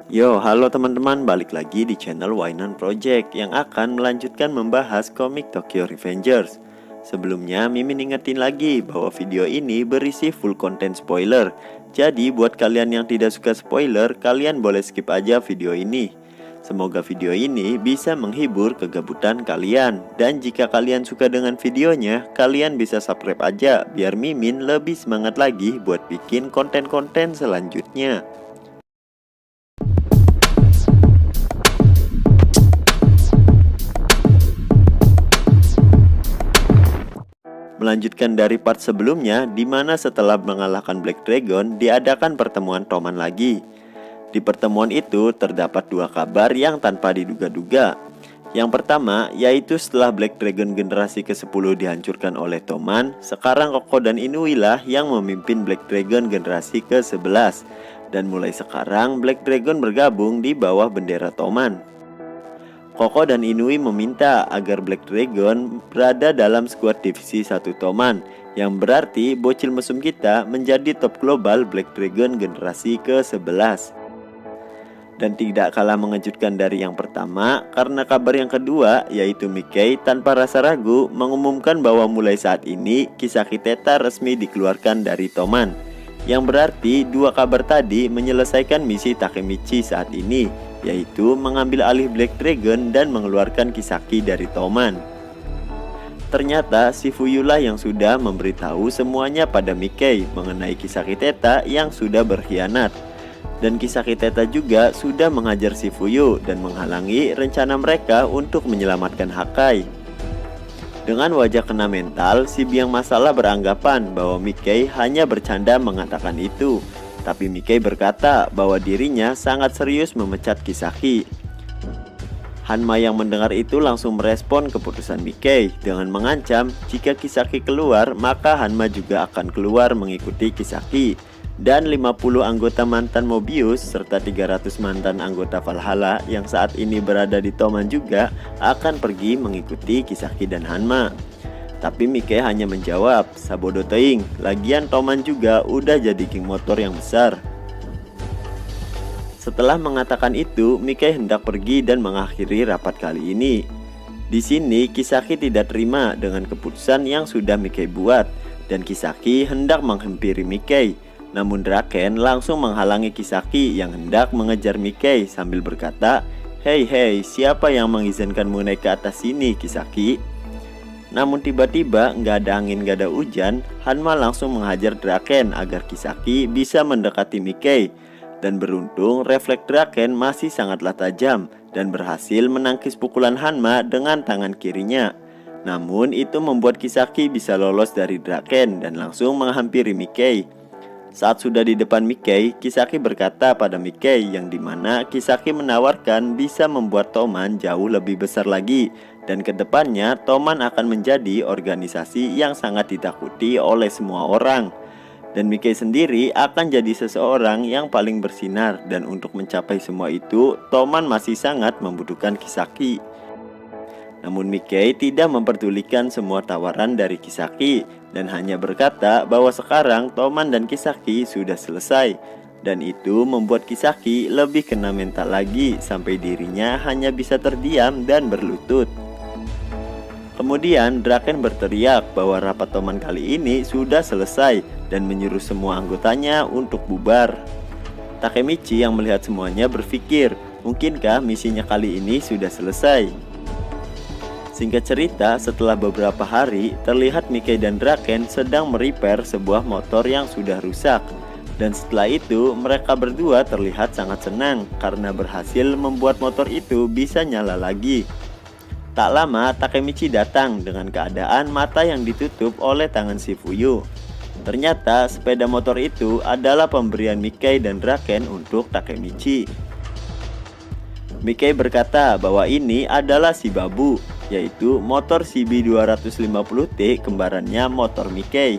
Yo, halo teman-teman, balik lagi di channel Wainan Project yang akan melanjutkan membahas komik Tokyo Revengers. Sebelumnya, Mimin ingetin lagi bahwa video ini berisi full content spoiler. Jadi, buat kalian yang tidak suka spoiler, kalian boleh skip aja video ini. Semoga video ini bisa menghibur kegabutan kalian. Dan jika kalian suka dengan videonya, kalian bisa subscribe aja biar Mimin lebih semangat lagi buat bikin konten-konten selanjutnya. Melanjutkan dari part sebelumnya, di mana setelah mengalahkan Black Dragon, diadakan pertemuan Toman lagi. Di pertemuan itu terdapat dua kabar yang tanpa diduga-duga. Yang pertama, yaitu setelah Black Dragon generasi ke-10 dihancurkan oleh Toman, sekarang Koko dan Inui lah yang memimpin Black Dragon generasi ke-11. Dan mulai sekarang, Black Dragon bergabung di bawah bendera Toman. Koko dan Inui meminta agar Black Dragon berada dalam skuad divisi 1 Toman, yang berarti bocil mesum kita menjadi top global Black Dragon generasi ke-11. Dan tidak kalah mengejutkan dari yang pertama, karena kabar yang kedua yaitu Mickey tanpa rasa ragu mengumumkan bahwa mulai saat ini Kisaki Theta resmi dikeluarkan dari Toman, yang berarti dua kabar tadi menyelesaikan misi Takemichi saat ini, yaitu mengambil alih Black Dragon dan mengeluarkan Kisaki dari Toman. Ternyata si Fuyulah yang sudah memberitahu semuanya pada Mickey mengenai Kisaki Theta yang sudah berkhianat. Dan Kisaki Theta juga sudah menghajar si Fuyu dan menghalangi rencana mereka untuk menyelamatkan Hakai. Dengan wajah kena mental, si biang masalah beranggapan bahwa Mickey hanya bercanda mengatakan itu. Tapi Mickey berkata bahwa dirinya sangat serius memecat Kisaki. Hanma yang mendengar itu langsung merespon keputusan Mickey dengan mengancam jika Kisaki keluar maka Hanma juga akan keluar mengikuti Kisaki. Dan 50 anggota mantan Mobius serta 300 mantan anggota Valhalla yang saat ini berada di Toman juga akan pergi mengikuti Kisaki dan Hanma. Tapi Mickey hanya menjawab, "Sabodo teing, lagian Toman juga udah jadi king motor yang besar." Setelah mengatakan itu, Mickey hendak pergi dan mengakhiri rapat kali ini. Di sini Kisaki tidak terima dengan keputusan yang sudah Mickey buat, dan Kisaki hendak menghampiri Mickey. Namun Draken langsung menghalangi Kisaki yang hendak mengejar Mickey sambil berkata, "Hei, siapa yang mengizinkanmu naik ke atas sini, Kisaki?" Namun tiba-tiba nggak ada angin nggak ada hujan, Hanma langsung menghajar Draken agar Kisaki bisa mendekati Mickey. Dan beruntung refleks Draken masih sangatlah tajam dan berhasil menangkis pukulan Hanma dengan tangan kirinya. Namun itu membuat Kisaki bisa lolos dari Draken dan langsung menghampiri Mickey. Saat sudah di depan Mickey, Kisaki berkata pada Mickey yang dimana Kisaki menawarkan bisa membuat Toman jauh lebih besar lagi. Dan kedepannya Toman akan menjadi organisasi yang sangat ditakuti oleh semua orang. Dan Mickey sendiri akan jadi seseorang yang paling bersinar. Dan untuk mencapai semua itu, Toman masih sangat membutuhkan Kisaki. Namun Mickey tidak memperdulikan semua tawaran dari Kisaki dan hanya berkata bahwa sekarang Toman dan Kisaki sudah selesai. Dan itu membuat Kisaki lebih kena mental lagi sampai dirinya hanya bisa terdiam dan berlutut. Kemudian Draken berteriak bahwa rapat Toman kali ini sudah selesai dan menyuruh semua anggotanya untuk bubar. Takemichi yang melihat semuanya berpikir, mungkinkah misinya kali ini sudah selesai? Singkat cerita, setelah beberapa hari, terlihat Mickey dan Draken sedang merepair sebuah motor yang sudah rusak. Dan setelah itu, mereka berdua terlihat sangat senang karena berhasil membuat motor itu bisa nyala lagi. Tak lama, Takemichi datang dengan keadaan mata yang ditutup oleh tangan si Fuyu. Ternyata, sepeda motor itu adalah pemberian Mickey dan Draken untuk Takemichi. Mickey berkata bahwa ini adalah si Babu, yaitu motor CB250T kembarannya motor Mickey.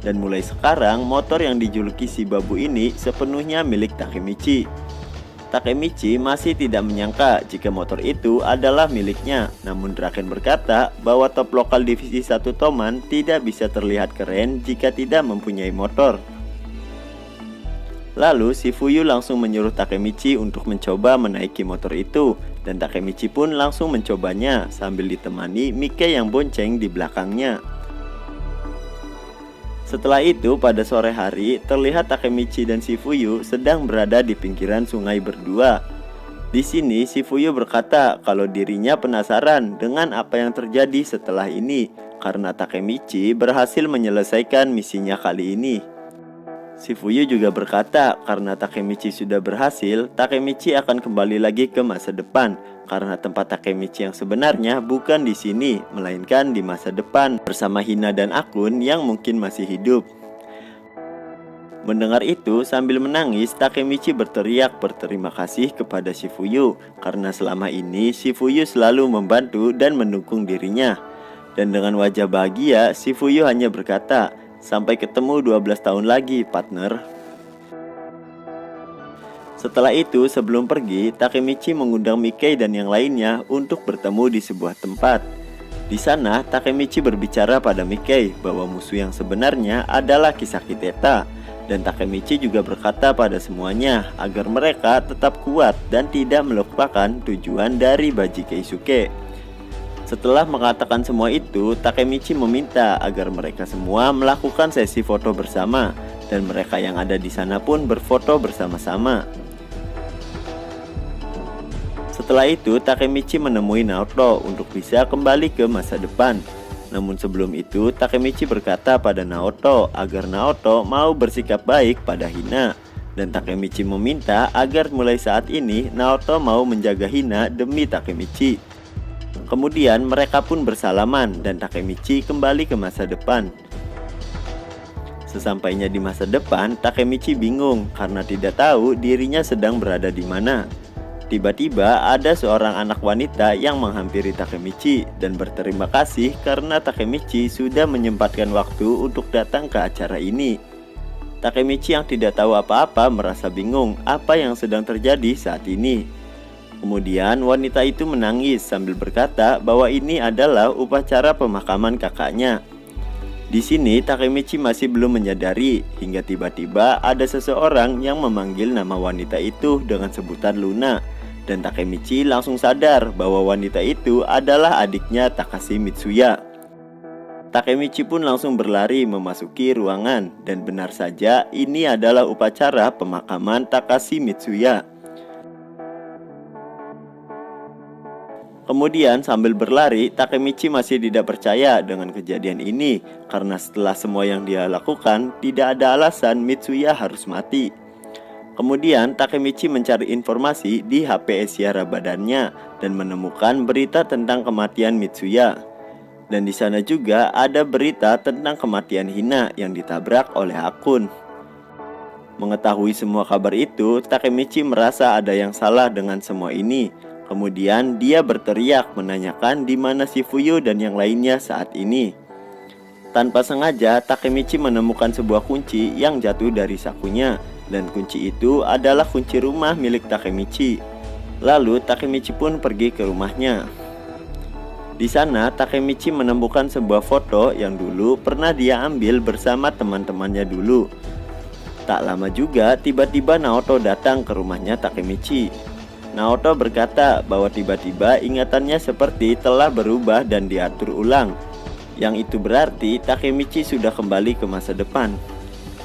Dan mulai sekarang motor yang dijuluki si Babu ini sepenuhnya milik Takemichi. Takemichi masih tidak menyangka jika motor itu adalah miliknya. Namun Draken berkata bahwa top lokal divisi 1 Toman tidak bisa terlihat keren jika tidak mempunyai motor. Lalu Shifuyu langsung menyuruh Takemichi untuk mencoba menaiki motor itu, dan Takemichi pun langsung mencobanya sambil ditemani Mike yang bonceng di belakangnya. Setelah itu pada sore hari terlihat Takemichi dan Shifuyu sedang berada di pinggiran sungai berdua. Di sini Shifuyu berkata kalau dirinya penasaran dengan apa yang terjadi setelah ini karena Takemichi berhasil menyelesaikan misinya kali ini. Shifuyu juga berkata karena Takemichi sudah berhasil, Takemichi akan kembali lagi ke masa depan karena tempat Takemichi yang sebenarnya bukan di sini, melainkan di masa depan bersama Hina dan Akun yang mungkin masih hidup. Mendengar itu, sambil menangis, Takemichi berteriak berterima kasih kepada Shifuyu karena selama ini Shifuyu selalu membantu dan mendukung dirinya. Dan dengan wajah bahagia, Shifuyu hanya berkata, "Sampai ketemu 12 tahun lagi, partner." Setelah itu, sebelum pergi, Takemichi mengundang Mike dan yang lainnya untuk bertemu di sebuah tempat. Di sana, Takemichi berbicara pada Mike bahwa musuh yang sebenarnya adalah Kisaki Teta. Dan Takemichi juga berkata pada semuanya agar mereka tetap kuat dan tidak melupakan tujuan dari Baji Keisuke. Setelah mengatakan semua itu, Takemichi meminta agar mereka semua melakukan sesi foto bersama dan mereka yang ada di sana pun berfoto bersama-sama. Setelah itu, Takemichi menemui Naoto untuk bisa kembali ke masa depan. Namun sebelum itu, Takemichi berkata pada Naoto agar Naoto mau bersikap baik pada Hina. Dan Takemichi meminta agar mulai saat ini Naoto mau menjaga Hina demi Takemichi. Kemudian mereka pun bersalaman dan Takemichi kembali ke masa depan. Sesampainya di masa depan, Takemichi bingung karena tidak tahu dirinya sedang berada di mana. Tiba-tiba ada seorang anak wanita yang menghampiri Takemichi dan berterima kasih karena Takemichi sudah menyempatkan waktu untuk datang ke acara ini. Takemichi yang tidak tahu apa-apa merasa bingung apa yang sedang terjadi saat ini. Kemudian wanita itu menangis sambil berkata bahwa ini adalah upacara pemakaman kakaknya. Di sini Takemichi masih belum menyadari hingga tiba-tiba ada seseorang yang memanggil nama wanita itu dengan sebutan Luna. Dan Takemichi langsung sadar bahwa wanita itu adalah adiknya Takashi Mitsuya. Takemichi pun langsung berlari memasuki ruangan dan benar saja ini adalah upacara pemakaman Takashi Mitsuya. Kemudian sambil berlari, Takemichi masih tidak percaya dengan kejadian ini karena setelah semua yang dia lakukan tidak ada alasan Mitsuya harus mati. Kemudian Takemichi mencari informasi di HP Esiara badannya dan menemukan berita tentang kematian Mitsuya. Dan di sana juga ada berita tentang kematian Hina yang ditabrak oleh Akun. Mengetahui semua kabar itu, Takemichi merasa ada yang salah dengan semua ini. Kemudian dia berteriak menanyakan di mana Shifuyu dan yang lainnya saat ini. Tanpa sengaja, Takemichi menemukan sebuah kunci yang jatuh dari sakunya. Dan kunci itu adalah kunci rumah milik Takemichi. Lalu Takemichi pun pergi ke rumahnya. Di sana Takemichi menemukan sebuah foto yang dulu pernah dia ambil bersama teman-temannya dulu. Tak lama juga tiba-tiba Naoto datang ke rumahnya Takemichi. Naoto berkata bahwa tiba-tiba ingatannya seperti telah berubah dan diatur ulang. Yang itu berarti Takemichi sudah kembali ke masa depan.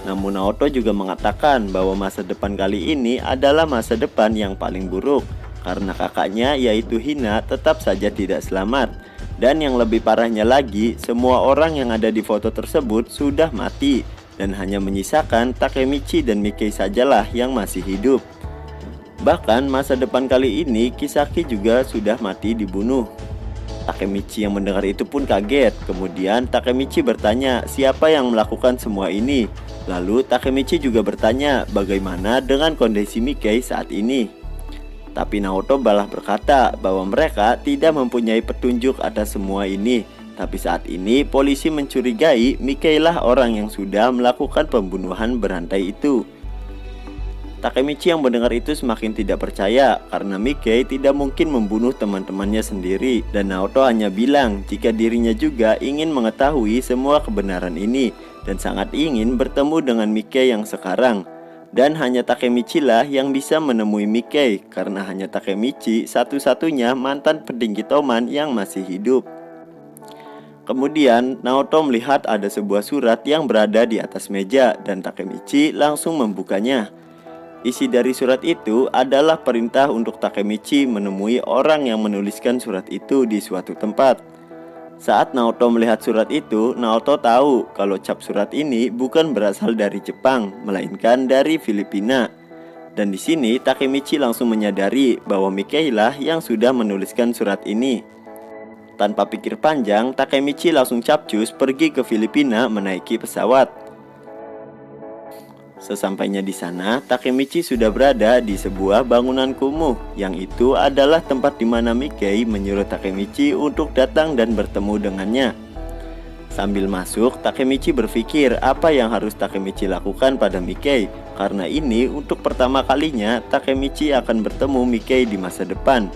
Namun Naoto juga mengatakan bahwa masa depan kali ini adalah masa depan yang paling buruk karena kakaknya yaitu Hina tetap saja tidak selamat. Dan yang lebih parahnya lagi, semua orang yang ada di foto tersebut sudah mati dan hanya menyisakan Takemichi dan Mike sajalah yang masih hidup. Bahkan masa depan kali ini Kisaki juga sudah mati dibunuh. Takemichi yang mendengar itu pun kaget. Kemudian Takemichi bertanya siapa yang melakukan semua ini. Lalu Takemichi juga bertanya bagaimana dengan kondisi Mike saat ini. Tapi Naoto malah berkata bahwa mereka tidak mempunyai petunjuk atas semua ini. Tapi saat ini polisi mencurigai Mike lah orang yang sudah melakukan pembunuhan berantai itu. Takemichi yang mendengar itu semakin tidak percaya karena Mike tidak mungkin membunuh teman-temannya sendiri. Dan Naoto hanya bilang jika dirinya juga ingin mengetahui semua kebenaran ini dan sangat ingin bertemu dengan Mike yang sekarang. Dan hanya Takemichi lah yang bisa menemui Mikkei, karena hanya Takemichi satu-satunya mantan petinggi Toman yang masih hidup. Kemudian Naoto melihat ada sebuah surat yang berada di atas meja dan Takemichi langsung membukanya. Isi dari surat itu adalah perintah untuk Takemichi menemui orang yang menuliskan surat itu di suatu tempat. Saat Naoto melihat surat itu, Naoto tahu kalau cap surat ini bukan berasal dari Jepang, melainkan dari Filipina. Dan di sini Takemichi langsung menyadari bahwa Mikkei lah yang sudah menuliskan surat ini. Tanpa pikir panjang, Takemichi langsung capcus pergi ke Filipina menaiki pesawat. Sesampainya di sana, Takemichi sudah berada di sebuah bangunan kumuh, yang itu adalah tempat di mana Mikkei menyuruh Takemichi untuk datang dan bertemu dengannya. Sambil masuk, Takemichi berpikir apa yang harus Takemichi lakukan pada Mikkei, karena ini untuk pertama kalinya Takemichi akan bertemu Mikkei di masa depan.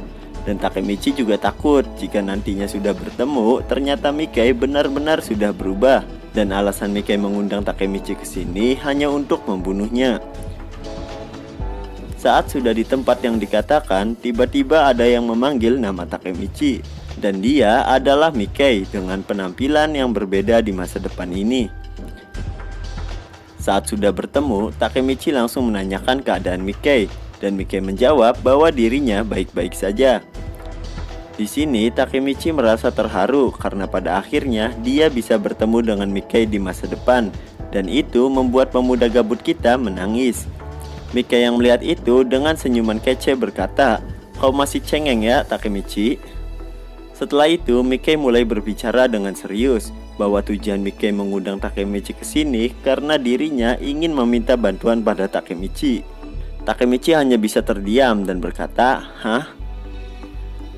Dan Takemichi juga takut jika nantinya sudah bertemu, ternyata Mikkei benar-benar sudah berubah. Dan alasan Mikkei mengundang Takemichi ke sini hanya untuk membunuhnya. Saat sudah di tempat yang dikatakan, tiba-tiba ada yang memanggil nama Takemichi. Dan dia adalah Mikkei dengan penampilan yang berbeda di masa depan ini. Saat sudah bertemu, Takemichi langsung menanyakan keadaan Mikkei. Dan Mikkei menjawab bahwa dirinya baik-baik saja. Di sini Takemichi merasa terharu karena pada akhirnya dia bisa bertemu dengan Mikkei di masa depan, dan itu membuat pemuda gabut kita menangis. Mikkei yang melihat itu dengan senyuman kece berkata, "Kau masih cengeng ya, Takemichi?" Setelah itu Mikkei mulai berbicara dengan serius bahwa tujuan Mikkei mengundang Takemichi ke sini karena dirinya ingin meminta bantuan pada Takemichi. Takemichi hanya bisa terdiam dan berkata, "Hah?"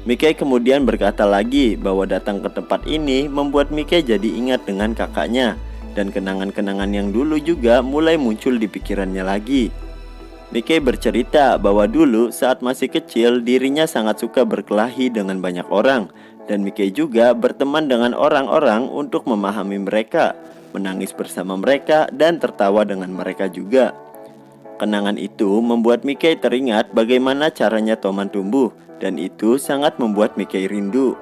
Mikkei kemudian berkata lagi bahwa datang ke tempat ini membuat Mikkei jadi ingat dengan kakaknya, dan kenangan-kenangan yang dulu juga mulai muncul di pikirannya lagi. Mikkei bercerita bahwa dulu saat masih kecil dirinya sangat suka berkelahi dengan banyak orang, dan Mikkei juga berteman dengan orang-orang untuk memahami mereka, menangis bersama mereka, dan tertawa dengan mereka juga. Kenangan itu membuat Mikkei teringat bagaimana caranya Toman tumbuh, dan itu sangat membuat Mikkei rindu.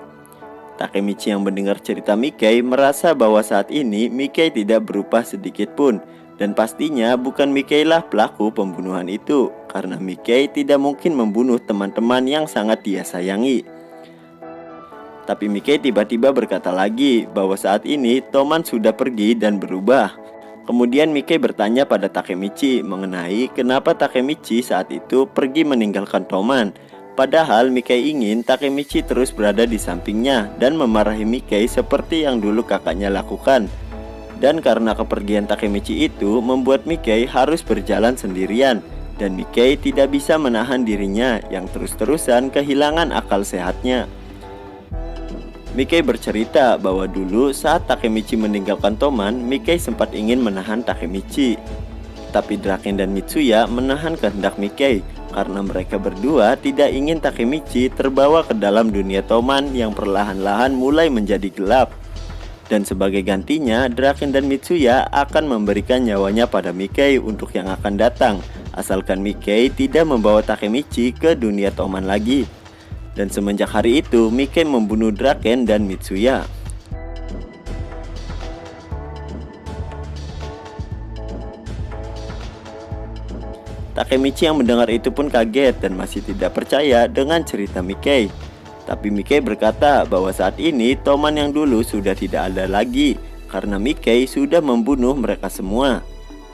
Takemichi yang mendengar cerita Mikkei merasa bahwa saat ini Mikkei tidak berubah sedikit pun, dan pastinya bukan Mikkei lah pelaku pembunuhan itu, karena Mikkei tidak mungkin membunuh teman-teman yang sangat dia sayangi. Tapi Mikkei tiba-tiba berkata lagi bahwa saat ini Toman sudah pergi dan berubah. Kemudian Mikkei bertanya pada Takemichi mengenai kenapa Takemichi saat itu pergi meninggalkan Toman. Padahal Mikkei ingin Takemichi terus berada di sampingnya dan memarahi Mikkei seperti yang dulu kakaknya lakukan. Dan karena kepergian Takemichi itu membuat Mikkei harus berjalan sendirian, dan Mikkei tidak bisa menahan dirinya yang terus-terusan kehilangan akal sehatnya. Mikkei bercerita bahwa dulu saat Takemichi meninggalkan Toman, Mikkei sempat ingin menahan Takemichi. Tapi Draken dan Mitsuya menahan kehendak Mikkei karena mereka berdua tidak ingin Takemichi terbawa ke dalam dunia Toman yang perlahan-lahan mulai menjadi gelap. Dan sebagai gantinya, Draken dan Mitsuya akan memberikan nyawanya pada Mikkei untuk yang akan datang, asalkan Mikkei tidak membawa Takemichi ke dunia Toman lagi. Dan semenjak hari itu, Mikkei membunuh Draken dan Mitsuya. Takemichi yang mendengar itu pun kaget dan masih tidak percaya dengan cerita Mikkei. Tapi Mikkei berkata bahwa saat ini Toman yang dulu sudah tidak ada lagi, karena Mikkei sudah membunuh mereka semua.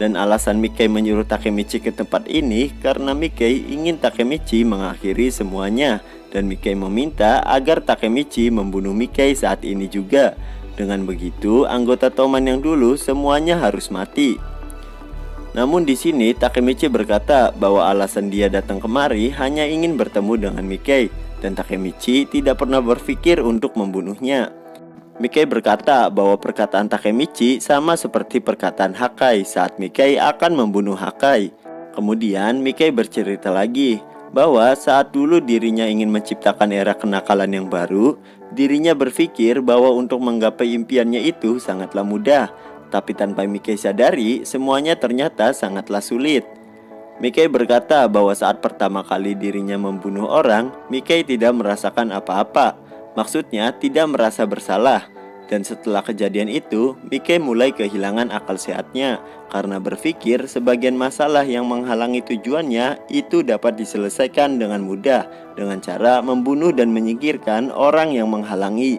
Dan alasan Mikkei menyuruh Takemichi ke tempat ini karena Mikkei ingin Takemichi mengakhiri semuanya. Dan Mikkei meminta agar Takemichi membunuh Mikkei saat ini juga. Dengan begitu, anggota Toman yang dulu semuanya harus mati. Namun di sini Takemichi berkata bahwa alasan dia datang kemari hanya ingin bertemu dengan Mikkei, dan Takemichi tidak pernah berpikir untuk membunuhnya. Mikkei berkata bahwa perkataan Takemichi sama seperti perkataan Hakkai saat Mikkei akan membunuh Hakkai. Kemudian Mikkei bercerita lagi bahwa saat dulu dirinya ingin menciptakan era kenakalan yang baru, dirinya berpikir bahwa untuk menggapai impiannya itu sangatlah mudah. Tapi tanpa Mikkei sadari, semuanya ternyata sangatlah sulit. Mikei berkata bahwa saat pertama kali dirinya membunuh orang, Mikei tidak merasakan apa-apa. Maksudnya tidak merasa bersalah. Dan setelah kejadian itu, Mikei mulai kehilangan akal sehatnya karena berpikir sebagian masalah yang menghalangi tujuannya itu dapat diselesaikan dengan mudah dengan cara membunuh dan menyingkirkan orang yang menghalangi.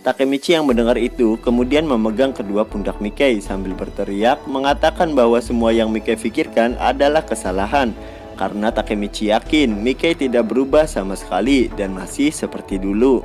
Takemichi yang mendengar itu kemudian memegang kedua pundak Mikei sambil berteriak mengatakan bahwa semua yang Mikei pikirkan adalah kesalahan karena Takemichi yakin Mikei tidak berubah sama sekali dan masih seperti dulu.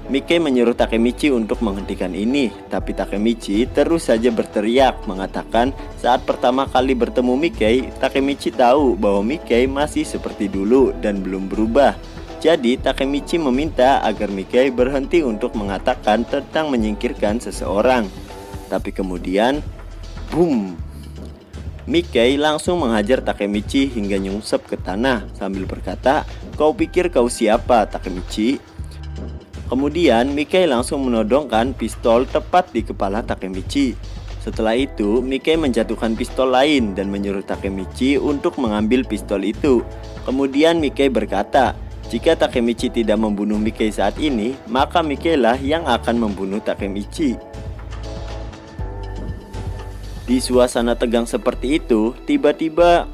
Mikei menyuruh Takemichi untuk menghentikan ini, tapi Takemichi terus saja berteriak mengatakan saat pertama kali bertemu Mikei, Takemichi tahu bahwa Mikei masih seperti dulu dan belum berubah. Jadi Takemichi meminta agar Mikei berhenti untuk mengatakan tentang menyingkirkan seseorang. Tapi kemudian, boom! Mikei langsung menghajar Takemichi hingga nyungsep ke tanah sambil berkata, "Kau pikir kau siapa, Takemichi?" Kemudian Mikei langsung menodongkan pistol tepat di kepala Takemichi. Setelah itu, Mikei menjatuhkan pistol lain dan menyuruh Takemichi untuk mengambil pistol itu. Kemudian Mikei berkata, jika Takemichi tidak membunuh Mikei saat ini, maka Mikei lah yang akan membunuh Takemichi. Di suasana tegang seperti itu, tiba-tiba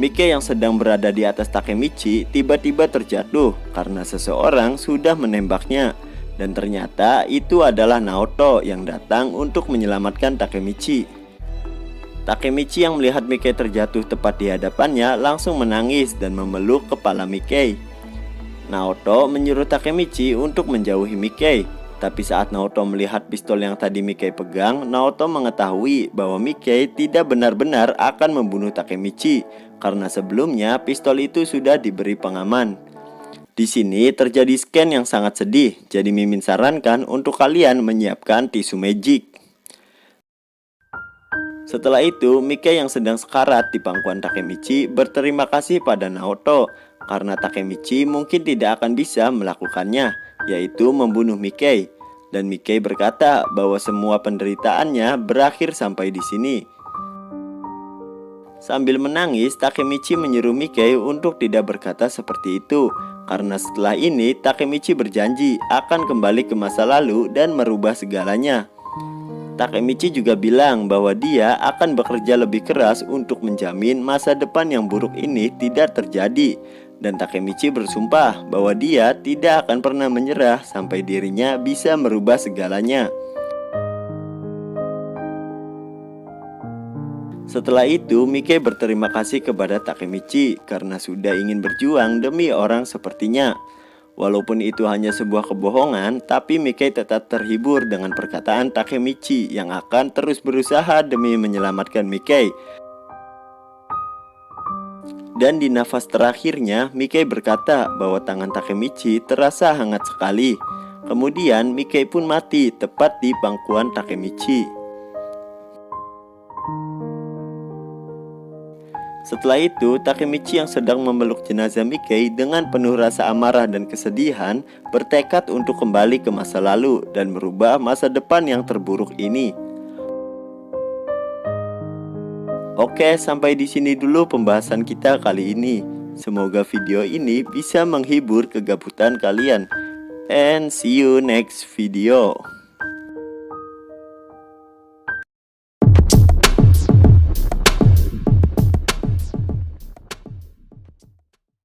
Mikei yang sedang berada di atas Takemichi tiba-tiba terjatuh karena seseorang sudah menembaknya. Dan ternyata itu adalah Naoto yang datang untuk menyelamatkan Takemichi. Takemichi yang melihat Mikei terjatuh tepat di hadapannya langsung menangis dan memeluk kepala Mikei. Naoto menyuruh Takemichi untuk menjauhi Mikei. Tapi saat Naoto melihat pistol yang tadi Mikei pegang, Naoto mengetahui bahwa Mikei tidak benar-benar akan membunuh Takemichi karena sebelumnya pistol itu sudah diberi pengaman. Di sini terjadi scan yang sangat sedih, jadi Mimin sarankan untuk kalian menyiapkan tisu magic. Setelah itu, Mikei yang sedang sekarat di pangkuan Takemichi berterima kasih pada Naoto karena Takemichi mungkin tidak akan bisa melakukannya, yaitu membunuh Mikei. Dan Mikei berkata bahwa semua penderitaannya berakhir sampai di sini. Sambil menangis, Takemichi menyuruh Mikei untuk tidak berkata seperti itu, karena setelah ini Takemichi berjanji akan kembali ke masa lalu dan merubah segalanya. Takemichi juga bilang bahwa dia akan bekerja lebih keras untuk menjamin masa depan yang buruk ini tidak terjadi. Dan Takemichi bersumpah bahwa dia tidak akan pernah menyerah sampai dirinya bisa merubah segalanya. Setelah itu, Mikei berterima kasih kepada Takemichi karena sudah ingin berjuang demi orang sepertinya. Walaupun itu hanya sebuah kebohongan, tapi Mikei tetap terhibur dengan perkataan Takemichi yang akan terus berusaha demi menyelamatkan Mikei. Dan di nafas terakhirnya, Mikei berkata bahwa tangan Takemichi terasa hangat sekali. Kemudian Mikei pun mati tepat di pangkuan Takemichi. Setelah itu, Takemichi yang sedang memeluk jenazah Mikei dengan penuh rasa amarah dan kesedihan bertekad untuk kembali ke masa lalu dan merubah masa depan yang terburuk ini. Oke, sampai di sini dulu pembahasan kita kali ini. Semoga video ini bisa menghibur kegabutan kalian. And see you next video.